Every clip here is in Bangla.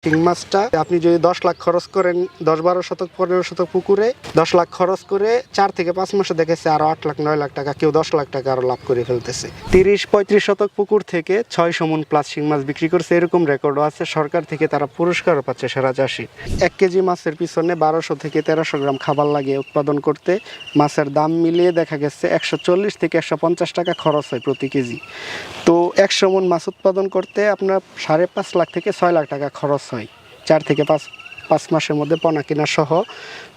শিং মাছটা আপনি যদি 10 লাখ খরচ করেন 10-12 শতক 15 শতক পুকুরে 10 লাখ খরচ করে 4 থেকে 5 মাসে দেখেছে আরো 8 লাখ 9 লাখ টাকা, কেউ 10 লাখ টাকা আরো লাভ করে ফেলতেছে। 30-35 শতক পুকুর থেকে 600 মণ প্লাস শিং মাছ বিক্রি করছে, এরকম রেকর্ডও আছে। সরকার থেকে তারা পুরস্কারও পাচ্ছে সেরা চাষি। 1 কেজি মাছের পিছনে 1200 থেকে 1300 গ্রাম খাবার লাগে উৎপাদন করতে। মাছের দাম মিলিয়ে দেখা গেছে 140 থেকে 150 টাকা খরচ হয় প্রতি কেজি। তো 100 মণ মাছ উৎপাদন করতে আপনার 5.5 লাখ থেকে 6 লাখ টাকা খরচ হয়। 4 থেকে 5 মাসের মধ্যে পোনা কিনা সহ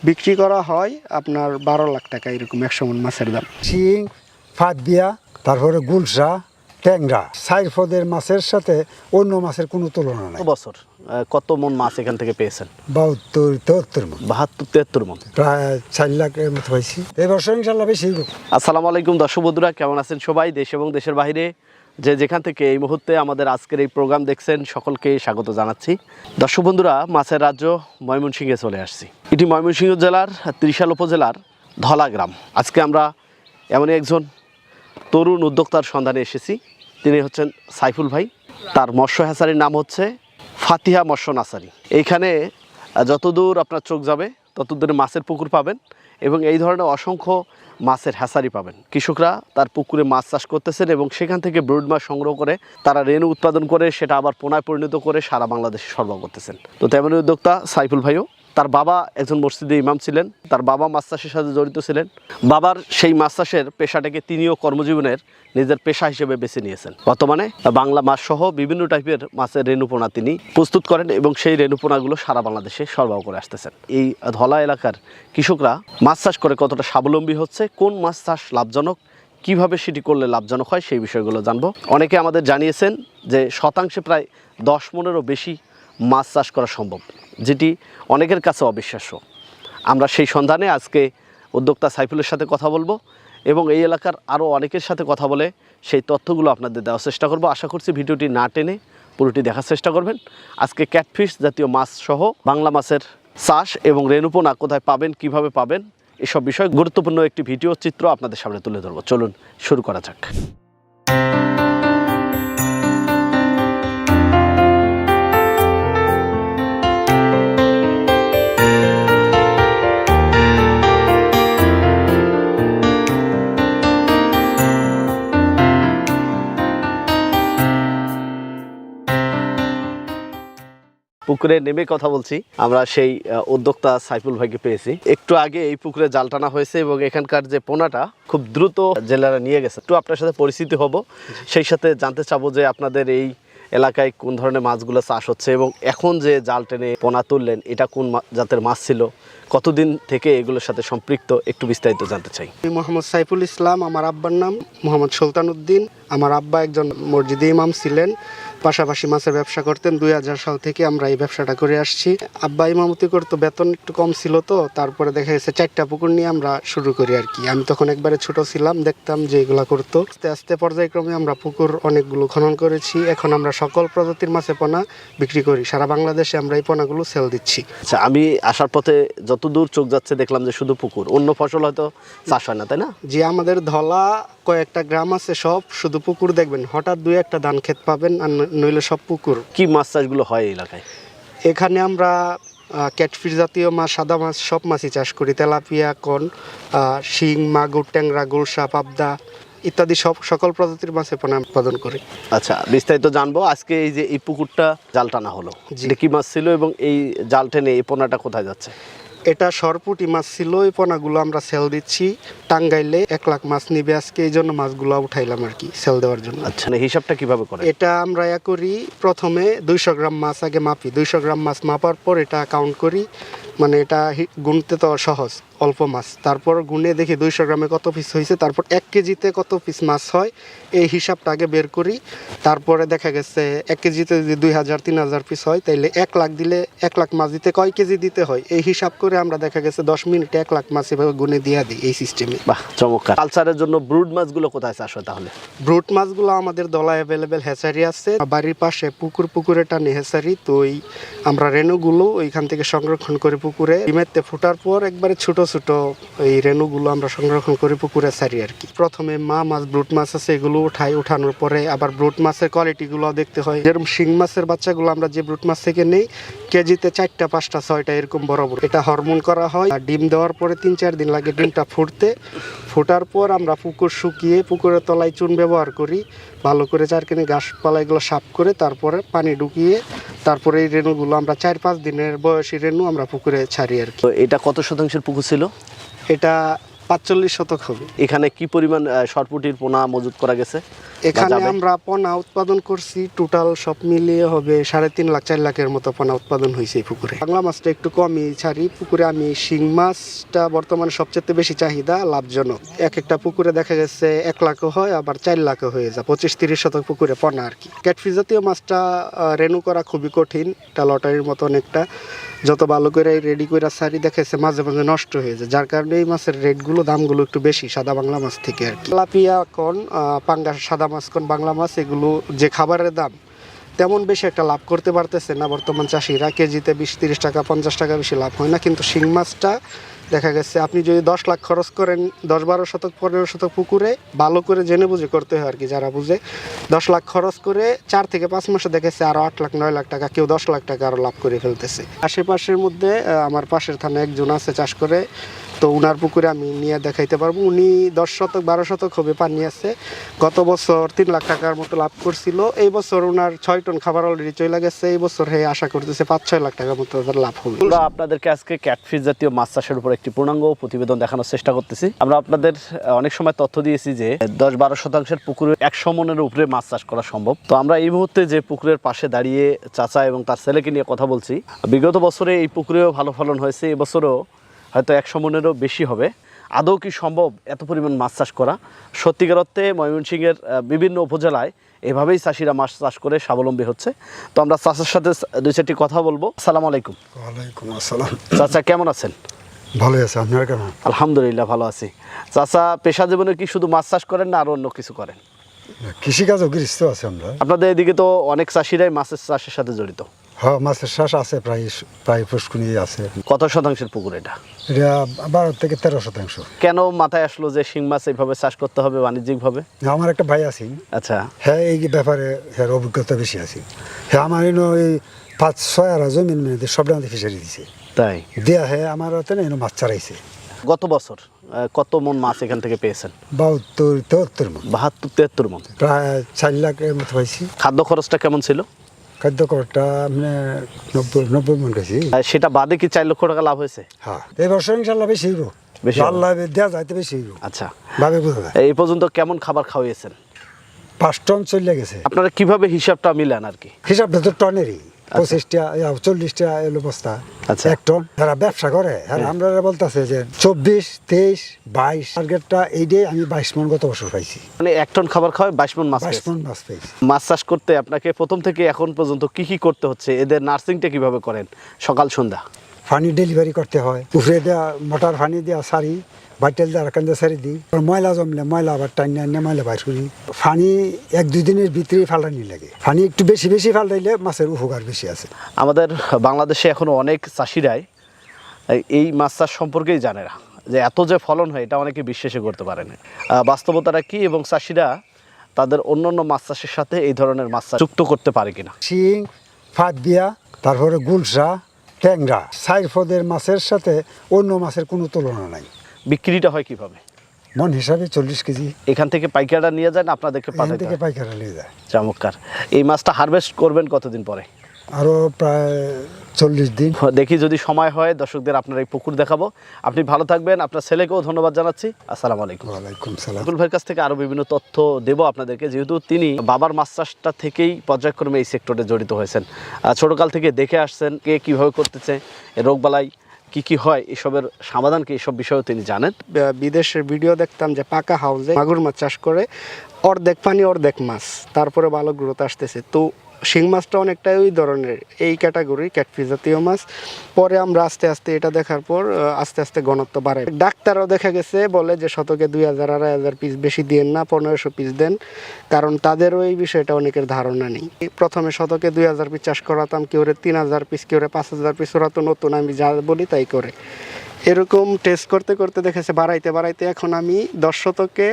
বিক্রি করা হয় আপনার 12 লাখ টাকা, এরকম 100 মণ মাছের দাম। শিং, ফাঁদিয়া, তারপরে গুলশা, ট্যাংরা, সাইরফদের মাছের সাথে অন্য মাছের কোনো তুলনা নাই। বছর কত মন মাছ এখান থেকে পেয়েছেন? 72-73 মণ, 72-73 মন, প্রায় 4 লাখের মতো পাইছি। এই বছর ইনশাল্লাহ বেশি। আসসালামু আলাইকুম দর্শক বন্ধুরা, কেমন আছেন সবাই? দেশ এবং দেশের বাইরে যে যেখান থেকে এই মুহূর্তে আমাদের আজকের এই প্রোগ্রাম দেখছেন সকলকে স্বাগত জানাচ্ছি। দর্শক বন্ধুরা, মাছের রাজ্য ময়মনসিংহে চলে আসছি। এটি ময়মনসিংহ জেলার ত্রিশাল উপজেলার ধলা গ্রাম। আজকে আমরা এমনই একজন তরুণ উদ্যোক্তার সন্ধানে এসেছি। তিনি হচ্ছেন সাইফুল ভাই। তার মৎস্য হ্যাচারির নাম হচ্ছে ফাতিহা মৎস্য নার্সারি। এইখানে যতদূর আপনার চোখ যাবে ততদূরে মাছের পুকুর পাবেন এবং এই ধরনের অসংখ্য মাছের হ্যাচারি পাবেন। কৃষকরা তার পুকুরে মাছ চাষ করতেছেন এবং সেখান থেকে ব্রুড মাছ সংগ্রহ করে তারা রেণু উৎপাদন করে সেটা আবার পোনায় পরিণত করে সারা বাংলাদেশে সরবরাহ করতেছেন। তো তেমনই উদ্যোক্তা সাইফুল ভাইও। তার বাবা একজন মসজিদে ইমাম ছিলেন, তার বাবা মাছ চাষের সাথে জড়িত ছিলেন। বাবার সেই মাছ চাষের পেশাটাকে তিনিও কর্মজীবনের নিজের পেশা হিসেবে বেছে নিয়েছেন। বর্তমানে বাংলা মাছ সহ বিভিন্ন টাইপের মাছের রেণুপোনা তিনি প্রস্তুত করেন এবং সেই রেণুপোনাগুলো সারা বাংলাদেশে সরবরাহ করে আসতেছেন। এই ধলা এলাকার কৃষকরা মাছ চাষ করে কতটা স্বাবলম্বী হচ্ছে, কোন মাছ চাষ লাভজনক, কিভাবে সেটি করলে লাভজনক হয়, সেই বিষয়গুলো জানবো। অনেকে আমাদের জানিয়েছেন যে শতাংশে প্রায় 10 মণেরও বেশি মাছ চাষ করা সম্ভব, যেটি অনেকের কাছে অবিশ্বাস্য। আমরা সেই সন্ধানে আজকে উদ্যোক্তা সাইফুলের সাথে কথা বলবো এবং এই এলাকার আরও অনেকের সাথে কথা বলে সেই তথ্যগুলো আপনাদের দেওয়ার চেষ্টা করব। আশা করছি ভিডিওটি না টেনে পুরোটি দেখার চেষ্টা করবেন। আজকে ক্যাটফিশ জাতীয় মাছ সহ বাংলা মাছের চাষ এবং রেণুপোনা কোথায় পাবেন, কিভাবে পাবেন, এসব বিষয় গুরুত্বপূর্ণ একটি ভিডিও চিত্র আপনাদের সামনে তুলে ধরবো। চলুন শুরু করা যাক। পুকুরে নেমে কথা বলছি, আমরা সেই উদ্যোক্তা সাইফুল ভাইকে পেয়েছি। একটু আগে এই পুকুরে জাল টানা হয়েছে এবং এখানকার যে পোনাটা খুব দ্রুত জেলেরা নিয়ে গেছে। একটু আপনার সাথে পরিচিতি হব, সেই সাথে জানতে চাবো যে আপনাদের এই এলাকায় কোন ধরনের মাছগুলো চাষ হচ্ছে এবং এখন যে জাল টেনে পোনা তুললেন এটা কোন জাতের মাছ ছিল, কতদিন থেকে এগুলোর সাথে সম্পৃক্ত, একটু বিস্তারিত জানতে চাই। মোহাম্মদ সাইফুল ইসলাম, আমার আব্বার নাম মোহাম্মদ সুলতান উদ্দিন। আমার আব্বা একজন মসজিদে ইমাম ছিলেন, পাশাপাশি মাছের ব্যবসা করতেন। 2000 সাল থেকে আমরা এই ব্যবসাটা করে আসছি। আব্বা ইমামতি করতো, বেতন একটু কম ছিল, তো তারপরে দেখা গেছে 4টা পুকুর নিয়ে আমরা শুরু করি আর কি। আমি তখন একবারে ছোট ছিলাম, দেখতাম যে এগুলা করতো। আস্তে আস্তে পর্যায়ক্রমে আমরা পুকুর অনেকগুলো খনন করেছি। এখন আমরা সকল প্রজাতির মাছের পোনা বিক্রি করি, সারা বাংলাদেশে আমরা এই পোনাগুলো সেল দিচ্ছি। আচ্ছা, আমি আসার পথে যতদূর চোখ যাচ্ছে দেখলাম যে শুধু পুকুর, অন্য ফসল হয়তো চাষ হয় না, তাই না? যে আমাদের ধলা কয়েকটা গ্রাম আছে, সব শুধু পুকুর দেখবেন, হঠাৎ 2-1টা ধান ক্ষেত পাবেন, আর নইলে সব পুকুর। কি মাছ চাষগুলো হয় এই এলাকায়? এখানে আমরা ক্যাটফিশ জাতীয় মাছ, সাদা মাছ, সব মাছই চাষ করি। তেলাপিয়া, কন, শিং, মাগুর, ট্যাংরা, গুলশা, পাবদা ইত্যাদি সকল প্রজাতির মাছের পোনা উৎপাদন করি। আচ্ছা, বিস্তারিত জানবো। আজকে এই যে এই পুকুরটা জাল টানা হলো, এটা কি মাছ ছিল এবং এই জাল টেনে এই পোনাটা কোথায় যাচ্ছে? এটা সরপুটি মাছ ছিল। এই পোনাগুলো আমরা সেল দিচ্ছি টাঙ্গাইলে। 1 লাখ মাছ নিবে আজকে, এই জন্য মাছগুলো উঠাইলাম আর কি সেল দেওয়ার জন্য। আচ্ছা, হিসাবটা কিভাবে করে? এটা আমরা করি, প্রথমে 200 গ্রাম মাছ আগে মাপি। 200 গ্রাম মাছ মাপার পর এটা কাউন্ট করি, মানে এটা গুনতে তো সহজ, অল্প মাছ। তারপর গুনে দেখি 200 গ্রামে কত পিস হয়েছে, তারপর 1 কেজিতে কত পিস মাছ হয় এই হিসাবটা আগে বের করি। তারপরে দেখা গেছে 1 কেজিতে যদি 2000-3000 পিস হয়, তাইলে 1 লাখ দিলে 1 লাখ মাছ দিতে কয় কেজি দিতে হয় এই হিসাব করে আমরা দেখা গেছে 10 মিনিটে 1 লাখ মাছ এভাবে গুনে দিয়ে দিই এই সিস্টেমে। বাহ, চমৎকার। কালচারের জন্য ব্রুড মাছগুলো কোথায় চাষ হয় তাহলে? ব্রুড মাছগুলো আমাদের দলা অ্যাভেলেবেল হ্যাচারি আছে, বাড়ির পাশে পুকুরে টানে হ্যাচারি। তো আমরা রেণুগুলো ওইখান থেকে সংরক্ষণ করে পুকুরে ডিমেতে ফোটার পর একবারে ছোট ছোট এই রেণুগুলো আমরা সংরক্ষণ করে পুকুরে ছাড়ি আর কি। প্রথমে মা মাছ, ব্রুট মাছ আছে, এগুলো উঠানোর পরে আবার ব্রুট মাছের কোয়ালিটিগুলো দেখতে হয়। যেরকম শিং মাছের বাচ্চাগুলো আমরা যে ব্রুট মাছ থেকে নেই, কেজিতে 4টা 5টা 6টা এরকম বড় বড়। এটা হরমোন করা হয়, আর ডিম দেওয়ার পরে 3-4 দিন লাগে ডিমটা ফোটার পর আমরা পুকুর শুকিয়ে পুকুরের তলায় চুন ব্যবহার করি, ভালো করে চারখানি গাছপালা এগুলো সাফ করে তারপরে পানি ঢুকিয়ে তারপরে এই রেণুগুলো আমরা 4-5 দিনের বয়সী রেণু আমরা পুকুরে ছাড়ি আর কি। তো এটা কত শতাংশের পুকুর ছিল? এটা 45 শতক হবে। এখানে কি পরিমাণ সরপুটির পোনা মজুত করা গেছে? এখানে আমরা পোনা উৎপাদন করছি, টোটাল সব মিলিয়ে হবে 3.5 লাখ 4 লাখের মতো পোনা উৎপাদন হয়েছে এই পুকুরে। বাংলা মাছটা একটু কমই ছাড়ি পুকুরে। আমি শিং মাছটা বর্তমানে সবচেয়ে বেশি চাহিদা, লাভজনক। একটা পুকুরে দেখা গেছে 1 লাখও হয়, আবার 4 লাখও হয়ে যায়। 25-30 শতক পুকুরে পোনা আর কি। ক্যাটফিশ জাতীয় মাছটা রেণু করা খুবই কঠিন, এটা লটারির মতো অনেকটা। যত ভালো করে রেডি করে ছাড়ি দেখেছে মাঝে মাঝে নষ্ট হয়ে যায়, যার কারণে এই মাছের রেটগুলো দামগুলো একটু বেশি সাদা বাংলা মাছ থেকে আর কি। তেলাপিয়া কোন পাঙ্গাস, সাদা মাছ কোন বাংলা মাছ, এগুলো যে খাবারের দাম তেমন বেশি একটা লাভ করতে পারতেছে না বর্তমান চাষিরা। কেজিতে 20-30 টাকা 50 টাকা বেশি লাভ হয় না। কিন্তু শিং মাছটা দেখা গেছে আপনি যদি 10 লাখ খরচ করেন 10-12 শতক 15 শতক পুকুরে, ভালো করে জেনে বুঝে করতে হয় আর কি। যারা বুঝে 10 লাখ খরচ করে 4 থেকে 5 মাসে দেখেছে আরো 8 লাখ 9 লাখ টাকা, কেউ 10 লাখ টাকা আরো লাভ করে ফেলতেছে। আশেপাশের মধ্যে আমার পাশের থানায় একজন আছে চাষ করে, তো উনার পুকুরে আমি নিয়ে দেখাইতে পারবো। উনি 10 শতক 12 শতক হবে পানি আছে, গত বছর 3 লাখ টাকার মতো লাভ করছিল। এই বছর উনার 6 টন খাবার অলরেডি চলে গেছে। এই বছর আশা করতেছে 5-6 লাখ টাকার মতো লাভ হবে। আমরা আপনাদেরকে আজকে ক্যাটফিশ জাতীয় মাছ চাষের উপর একটি পূর্ণাঙ্গ প্রতিবেদন দেখানোর চেষ্টা করতেছি। আমরা আপনাদের অনেক সময় তথ্য দিয়েছি যে 10-12 শতাংশের পুকুরে 100 মনের উপরে মাছ চাষ করা সম্ভব। তো আমরা এই মুহূর্তে যে পুকুরের পাশে দাঁড়িয়ে চাচা এবং তার ছেলেকে নিয়ে কথা বলছি। বিগত বছরে এই পুকুরেও ভালো ফলন হয়েছে, এবছরও হয়তো 100 মনেরও বেশি হবে। আদৌ কি সম্ভব এত পরিমাণ মাছ চাষ করা? সত্যিকার অর্থে ময়মনসিংহের বিভিন্ন উপজেলায় এভাবেই চাষিরা মাছ চাষ করে স্বাবলম্বী হচ্ছে। তো আমরা চাচার সাথে 2-4টি কথা বলবো। আসসালামু আলাইকুম। ওয়ালাইকুম আসসালাম। চাচা কেমন আছেন? ভালো আছে, আপনারা কেমন? আলহামদুলিল্লাহ ভালো আছি। চাচা পেশা জীবনে কি শুধু মাছ চাষ করেন না আর অন্য কিছু করেন? কৃষিকাজও গৃহস্থ আছে আমরা। আপনাদের এদিকে তো অনেক চাষিরাই মাছের চাষের সাথে জড়িত। হ্যাঁ, মাছের চাষ আছে, প্রায় পুষ্কুনি আছে। কত শতাংশের পুকুর এটা? এটা 12 থেকে 13 শতাংশ। কেন মাথায় আসলো যে শিং মাছ এইভাবে চাষ করতে হবে বাণিজ্যিকভাবে? আমার একটা ভাই আছে, আচ্ছা, হ্যাঁ এই ব্যাপারে হ্যাঁ অভিজ্ঞতা বেশি আছে। হ্যাঁ আমার এই 5-6 আরা জমিন মেয়েদের সব ডান্দি ফিশারি দিছে, তাই দেয়া হ্যাঁ আমার হাতে না মাছ চারাইছে। গত বছর কত মন মাছ এখান থেকে পেয়েছেন? 72-73 মন, 72-73 মন। প্রায় 4 লাখের মতো পাইছি। খাদ্য খরচটা কেমন ছিল? খাদ্য খরচটা মানে 90 মন খাইছি। সেটা বাদে কি 4 লক্ষ টাকা লাভ হয়েছে? হ্যাঁ, এই বছর ইনশাল্লাহ বেশি হইব, বেশি হবে। আল্লাহ দেওয়া যাইতে বেশি হইব। আচ্ছা, ভাবে বোঝা যায়। এই পর্যন্ত কেমন খাবার খাওয়িয়েছেন? 5 টন চলে গেছে। আপনারা কিভাবে হিসাবটা মিলান আর কি? হিসাবটা তো টনেরই 25টা 40টা এলো বস্তা, আচ্ছা। 1 টন। যারা ব্যবসা করে আমরা বলতেছে যে 24-23-22 টার্গেটটা এই দিয়ে আমি 22 মন গত বছর পাইছি। মানে 1 টন খাবার খাওয়ায় 22 মন মাছ 22 পেয়েছেন। মন মাছ পাইছি। মাছ চাষ করতে আপনাকে প্রথম থেকে এখন পর্যন্ত কি কি করতে হচ্ছে? এদের নার্সিংটা কিভাবে করেন সকাল সন্ধ্যা? পানি ডেলিভারি করতে হয়, উপরে দেওয়া মোটর পানি দেওয়া সারি, বাইটেল দেওয়া রাখান দিয়ে সারি দিই। ময়লা জমলে ময়লা আবার টাইনে আনিয়ে ময়লা বাইর করি। পানি 1-2 দিনের ভিতরেই ফাল্টানি লাগে। পানি একটু বেশি বেশি ফাল্টাইলে মাছের উপকার বেশি আছে। আমাদের বাংলাদেশে এখনো অনেক চাষিরাই এই মাছ চাষ সম্পর্কেই জানে না, যে এত যে ফলন হয় এটা অনেকে বিশ্বাসই করতে পারে না। বাস্তবতাটা কি এবং চাষিরা তাদের অন্যান্য মাছ চাষের সাথে এই ধরনের মাছ চাষ যুক্ত করতে পারে কিনা? শিং, ফাঁদিয়া, তারপরে গুলশা, ট্যাংরা, সাইফদের মাছের সাথে অন্য মাছের কোনো তুলনা নাই। বিক্রিটা হয় কিভাবে? মন হিসাবে 40 কেজি। এখান থেকে পাইকাররা নিয়ে যায় না আপনাদেরকে এখান পাঠাতে থেকে হয়? পাইকারা নিয়ে যায়। চমৎকার। এই মাছটা হারভেস্ট করবেন কতদিন পরে? আরও প্রায় 40 দিন। দেখি যদি সময় হয় দর্শকদের আপনার এই পুকুর দেখাবো। আপনি ভালো থাকবেন, আপনার ছেলেকেও ধন্যবাদ জানাচ্ছি। আসসালামু আলাইকুম। ওয়ালাইকুম সালাম। আব্দুল ভাইয়ের কাছ থেকে আরও বিভিন্ন তথ্য দেবো আপনাদেরকে, যেহেতু তিনি বাবার মাছ চাষটা থেকেই পর্যায়ক্রমে এই সেক্টরে জড়িত হয়েছেন। ছোটকাল থেকে দেখে আসছেন কে কীভাবে করতেছে, রোগবালাই কি কি হয়, এসবের সমাধান কি, এসব বিষয়েও তিনি জানেন। বিদেশের ভিডিও দেখতাম যে পাকা হাউসে মাগুর মাছ চাষ করে, অর্ধেক পানি অর্ধেক মাছ, তারপরে ভালো গ্রোথ আসতেছে। তো শিং মাছটা অনেকটাই ওই ধরনের, এই ক্যাটাগরি ক্যাটফিশ জাতীয় মাছ। পরে আমরা আস্তে আস্তে এটা দেখার পর আস্তে আস্তে ঘনত্ব বাড়ায়। ডাক্তারও দেখা গেছে বলে যে শতকে 2000-2500 পিস বেশি দিয়েন না, 1500 পিস দেন, কারণ তাদেরও এই বিষয়টা অনেকের ধারণা নেই। প্রথমে শতকে 2000 পিস চাষ করাতাম, কেউ 3000 পিস, কেউ 5000 পিস। ওরা তো নতুন, আমি যা বলি তাই করে। এরকম টেস্ট করতে করতে দেখেছে বাড়াইতে বাড়াইতে এখন আমি 10 শতকে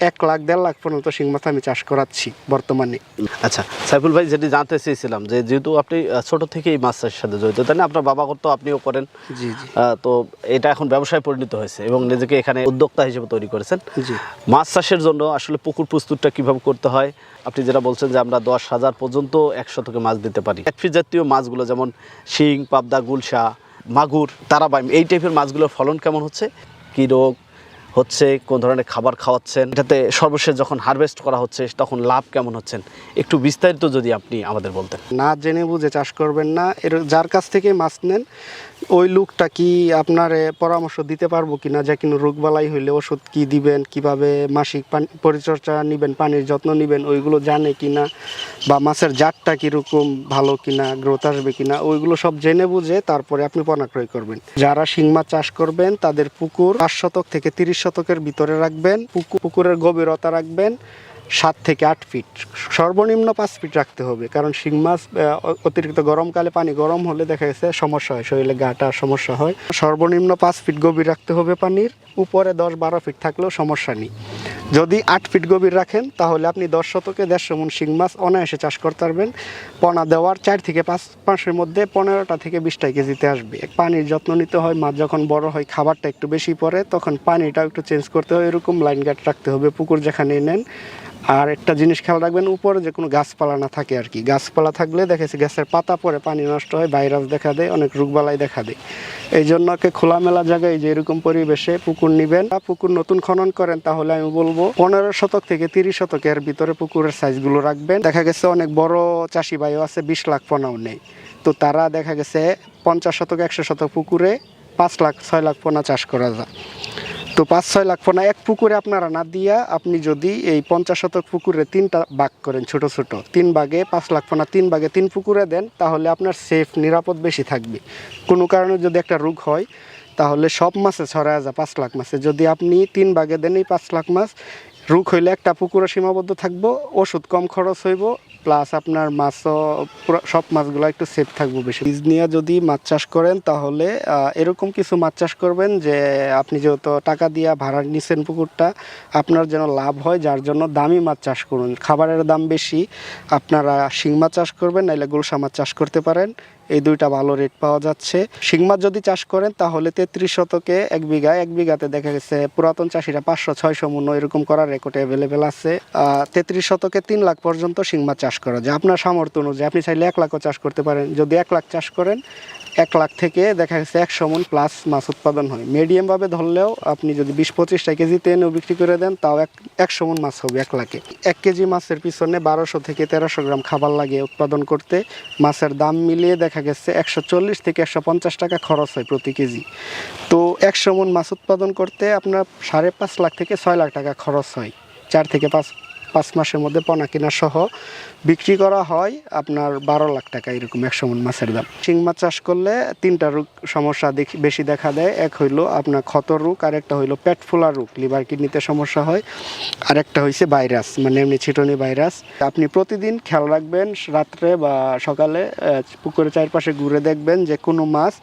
1 লাখ 1.5 লাখ পর্যন্ত শিং মাছ আমি চাষ করাচ্ছি বর্তমানে। আচ্ছা সাইফুল ভাই, যেটি জানতে চেয়েছিলাম যে যেহেতু আপনি ছোট থেকেই মাছ চাষের সাথে জড়িত, তাই না? আপনার বাবা করতো, আপনিও করেন। জি জি। তো এটা এখন ব্যবসায় পরিণত হয়েছে এবং নিজেকে এখানে উদ্যোক্তা হিসেবে তৈরি করেছেন। জি। মাছ চাষের জন্য আসলে পুকুর প্রস্তুতটা কিভাবে করতে হয়, আপনি যেটা বলছেন যে আমরা 10,000 পর্যন্ত 1 শতকে মাছ দিতে পারি। একফি জাতীয় মাছগুলো যেমন শিং, পাবদা, গুলশা, মাগুর, তারাবাইম, এই টাইপের মাছগুলোর ফলন কেমন হচ্ছে, কী রোগ হচ্ছে, কোন ধরনের খাবার খাওয়াচ্ছেন, এটাতে সর্বশেষ যখন হারভেস্ট করা হচ্ছে তখন লাভ কেমন হচ্ছেন, একটু বিস্তারিত যদি আপনি আমাদের বলতেন। না জেনে বুঝে চাষ করবেন না। যার কাছ থেকে মাছ নেন ওই লোকটা কি আপনার পরামর্শ দিতে পারবো কিনা, যে কোনো রোগবালাই হইলে ওষুধ কি দিবেন, কিভাবে মাসিক পরিচর্যা নেবেন, পানির যত্ন নেবেন, ওইগুলো জানে কিনা, বা মাছের জাতটা কীরকম ভালো কিনা, গ্রোথ আসবে কিনা, ওইগুলো সব জেনে বুঝে তারপরে আপনি পোনা ক্রয় করবেন। যারা শিং মাছ চাষ করবেন তাদের পুকুর 5 শতক থেকে 30 শতকের ভিতরে রাখবেন। পুকুরের গভীরতা রাখবেন 7 থেকে 8 ফিট, সর্বনিম্ন 5 ফিট রাখতে হবে। কারণ শিং মাছ অতিরিক্ত গরমকালে পানি গরম হলে দেখা গেছে সমস্যা হয়, শরীরে গাটা সমস্যা হয়। সর্বনিম্ন 5 ফিট গভীর রাখতে হবে পানির, উপরে 10-12 ফিট থাকলেও সমস্যা নেই। যদি 8 ফিট গভীর রাখেন তাহলে আপনি 10 শতকে 150 মণ শিং মাছ অনায়াসে চাষ করতে পারবেন। পোনা দেওয়ার 4 থেকে 5 মাসের মধ্যে 15টা থেকে 20টা কেজিতে আসবে। পানির যত্ন নিতে হয়, মাছ যখন বড় হয় খাবারটা একটু বেশি পড়ে, তখন পানিটাও একটু চেঞ্জ করতে হয়। এরকম লাইন গার্ড রাখতে হবে পুকুর যেখানে নেন। আর একটা জিনিস খেয়াল রাখবেন, উপরে যে কোনো গাছপালা না থাকে আর কি। গাছপালা থাকলে দেখেছি গাছের পাতা পরে পানি নষ্ট হয়, ভাইরাস দেখা দেয়, অনেক রোগবালাই দেখা দেয়। এই জন্য খোলামেলা জায়গায় যে এরকম পরিবেশে পুকুর নিবেন। পুকুর নতুন খনন করেন তাহলে আমি বলবো 15 শতক থেকে 30 শতকের ভিতরে পুকুরের সাইজগুলো রাখবেন। দেখা গেছে অনেক বড় চাষি ভাইও আছে 20 লাখ পোনাও নেই, তো তারা দেখা গেছে 50 শতক 100 শতক পুকুরে 5 লাখ 6 লাখ পোনা চাষ করা যায়। তো 5-6 লাখ পোনা এক পুকুরে আপনারা না দিয়া আপনি যদি এই 50 শতক পুকুরে 3টা ভাগ করেন, ছোট ছোট 3 ভাগে 5 লাখ পোনা 3 ভাগে 3 পুকুরে দেন, তাহলে আপনার সেফ নিরাপদ বেশি থাকবে। কোনো কারণে যদি একটা রোগ হয় তাহলে সব মাছে ছড়ায় যায় 5 লাখ মাছে। যদি আপনি 3 ভাগে দেন এই 5 লাখ মাছ, রোগ হইলে একটা পুকুরে সীমাবদ্ধ থাকবো, ওষুধ কম খরচ হইব, প্লাস আপনার মাছও সব মাছগুলো একটু সেফ থাকবো বেশি। বীজ নিয়ে যদি মাছ চাষ করেন তাহলে এরকম কিছু মাছ চাষ করবেন যে আপনি যেহেতু টাকা দিয়ে ভাড়া নিছেন পুকুরটা, আপনার যেন লাভ হয়, যার জন্য দামি মাছ চাষ করুন। খাবারের দাম বেশি, আপনারা শিং মাছ চাষ করবেন, নাইলে গুলশা মাছ চাষ করতে পারেন। এই দুইটা ভালো রেট পাওয়া যাচ্ছে। শিং মাছ যদি চাষ করেন তাহলে 33 শতকে 1 বিঘাতে দেখা গেছে পুরাতন চাষিরা 500-600 মণ এরকম করার রেকর্ড অ্যাভেলেবেল আছে। 33 শতকে 3 লাখ পর্যন্ত শিং মাছ চাষ করা যায় আপনার সামর্থ্য অনুযায়ী। আপনি চাইলে 1 লাখও চাষ করতে পারেন। যদি 1 লাখ চাষ করেন 1 লাখ থেকে দেখা গেছে 100 মণ প্লাস মাছ উৎপাদন হয়। মিডিয়ামভাবে ধরলেও আপনি যদি 20-25টা কেজিতে এনেও বিক্রি করে দেন তাও 100 মণ মাছ হবে 1 লাখে। 1 কেজি মাছের পিছনে 1200 থেকে 1300 গ্রাম খাবার লাগে উৎপাদন করতে। মাছের দাম মিলিয়ে দেখা গেছে 140 থেকে 150 টাকা খরচ হয় প্রতি কেজি। তো 100 মণ মাছ উৎপাদন করতে আপনার 5.5 লাখ থেকে 6 লাখ টাকা খরচ হয়। 4 থেকে 5 মাসের মধ্যে পোনা কিনা সহ বিক্রি করা হয় আপনার 12 লাখ টাকা এরকম 100 মণ মাছের দাম। শিং মাছ চাষ করলে 3টা রোগ সমস্যা বেশি দেখা দেয়। এক হইলো আপনার ক্ষত রোগ, আর একটা হইলো পেট ফোলা রোগ, লিভার কিডনিতে সমস্যা হয়, আর একটা হইছে ভাইরাস, মানে এমনি ছিটনি ভাইরাস। আপনি প্রতিদিন খেয়াল রাখবেন, রাত্রে বা সকালে পুকুরের চারপাশে ঘুরে দেখবেন যে কোনো মাছ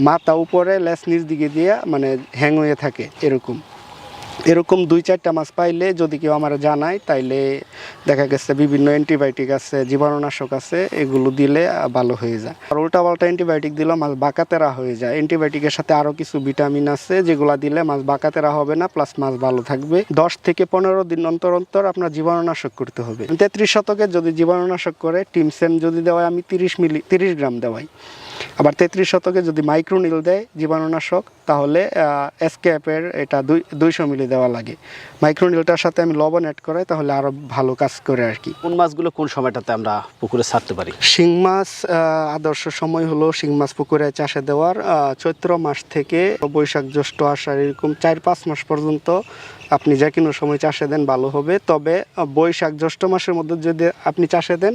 মাথা উপরে লেজ নিচ দিকে দিয়ে মানে হ্যাং হয়ে থাকে। এরকম 2-4টা মাছ পাইলে যদি কেউ আমার জানায়, তাইলে দেখা গেছে বিভিন্ন অ্যান্টিবায়োটিক আছে, জীবাণুনাশক আছে, এগুলো দিলে ভালো হয়ে যায়। আর উল্টাপাল্টা অ্যান্টিবায়োটিক দিলে মাছ বাঁকাতেরা হয়ে যায়। অ্যান্টিবায়োটিকের সাথে আরও কিছু ভিটামিন আছে যেগুলো দিলে মাছ বাঁকাতেরা হবে না, প্লাস মাছ ভালো থাকবে। 10 থেকে 15 দিন অন্তর অন্তর আপনার জীবাণুনাশক করতে হবে। 33 শতকে যদি জীবাণুনাশক করে টিমসেন যদি দেওয়াই আমি 30 গ্রাম দেওয়াই। আবার 33 শতকে যদি মাইক্রোনিল দেয় জীবাণুনাশক তাহলে এসকেপের এটা 200 মিলি দেওয়া লাগে। মাইক্রোনিলটার সাথে আমি লবণ অ্যাড করাই তাহলে আরও ভালো কাজ করে আর কি। কোন মাছগুলো কোন সময়টাতে আমরা পুকুরে ছাড়তে পারি? শিং মাছ আদর্শ সময় হলো শিং মাছ পুকুরে চাষে দেওয়ার চৈত্র মাস থেকে বৈশাখ জ্যৈষ্ঠ আষাঢ় এরকম 4-5 মাস পর্যন্ত আপনি যে কোনো সময় চাষে দেন ভালো হবে। তবে বৈশাখ জ্যৈষ্ঠ মাসের মধ্যে যদি আপনি চাষে দেন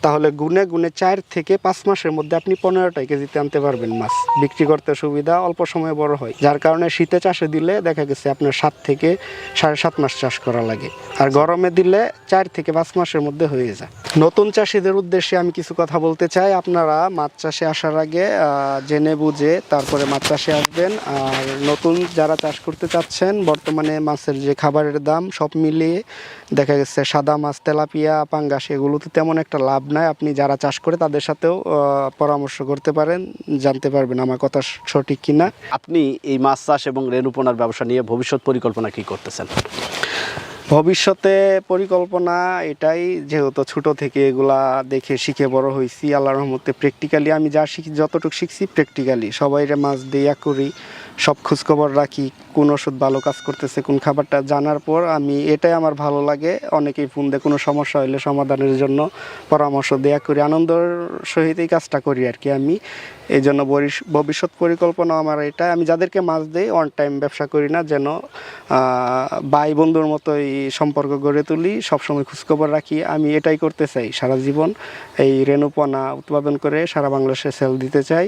তাহলে গুনে 4 থেকে 5 মাসের মধ্যে আপনি 15টা ঘন্টায় কেজিতে আনতে পারবেন মাছ, বিক্রি করতে সুবিধা, অল্প সময়ে বড় হয়, যার কারণে শীতে চাষে দিলে দেখা গেছে আপনার 7 থেকে 7.5 মাস চাষ করা লাগে, আর গরমে দিলে 4 থেকে 5 মাসের মধ্যে হয়ে যায়। নতুন চাষিদের উদ্দেশ্যে আমি কিছু কথা বলতে চাই, আপনারা মাছ চাষে আসার আগে জেনে বুঝে তারপরে মাছ চাষে আসবেন। আর নতুন যারা চাষ করতে চাচ্ছেন, বর্তমানে মাছের যে খাবারের দাম সব মিলিয়ে দেখা গেছে সাদা মাছ, তেলাপিয়া, পাঙ্গাস এগুলোতে তেমন একটা লাভ নাই। আপনি যারা চাষ করে তাদের সাথেও পরামর্শ করতে পারেন, জানতে পারবেন আমার কথা সঠিক কিনা। আপনি এই মাছ চাষ এবং রেণুপোনার ব্যবসা নিয়ে ভবিষ্যৎ পরিকল্পনা কি করতেছেন? ভবিষ্যতে পরিকল্পনা এটাই, যেহেতু ছোট থেকে এগুলা দেখে শিখে বড় হয়েছি, আল্লাহর রহমতে প্র্যাকটিক্যালি আমি যা শিখি, যতটুকু শিখছি প্র্যাকটিক্যালি সবাইরে মাছ দিয়া করি, সব খোঁজখবর রাখি, কোন ওষুধ ভালো কাজ করতেছে, কোন খাবারটা জানার পর আমি, এটাই আমার ভালো লাগে। অনেকেই ফোন দিয়ে কোনো সমস্যা হলে সমাধানের জন্য পরামর্শ দেয়া করি, আনন্দের সহিত এই কাজটা করি আর কি। আমি এই জন্য ভবিষ্যৎ পরিকল্পনা আমার এটা, আমি যাদেরকে মাছ দিই অন টাইম ব্যবসা করি না, যেন ভাই বন্ধুর মতোই সম্পর্ক গড়ে তুলি, সবসময় খোঁজখবর রাখি। আমি এটাই করতে চাই সারা জীবন, এই রেণুপোনা উৎপাদন করে সারা বাংলাদেশে সেল দিতে চাই,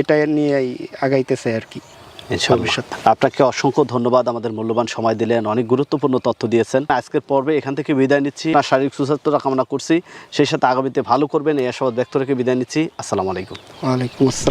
এটাই নিয়েই আগাইতে চাই আর কি। আপনাকে অসংখ্য ধন্যবাদ, আমাদের মূল্যবান সময় দিলেন, অনেক গুরুত্বপূর্ণ তথ্য দিয়েছেন। আজকের পর্বে এখান থেকে বিদায় নিচ্ছি, শারীরিক সুস্বাস্থ্যতা কামনা করছি, সেই সাথে আগামীতে ভালো করবেন এই আশাবাদ ব্যক্ত রেখে বিদায় নিচ্ছি। আসসালামু আলাইকুম। ওয়ালাইকুম আসসালাম।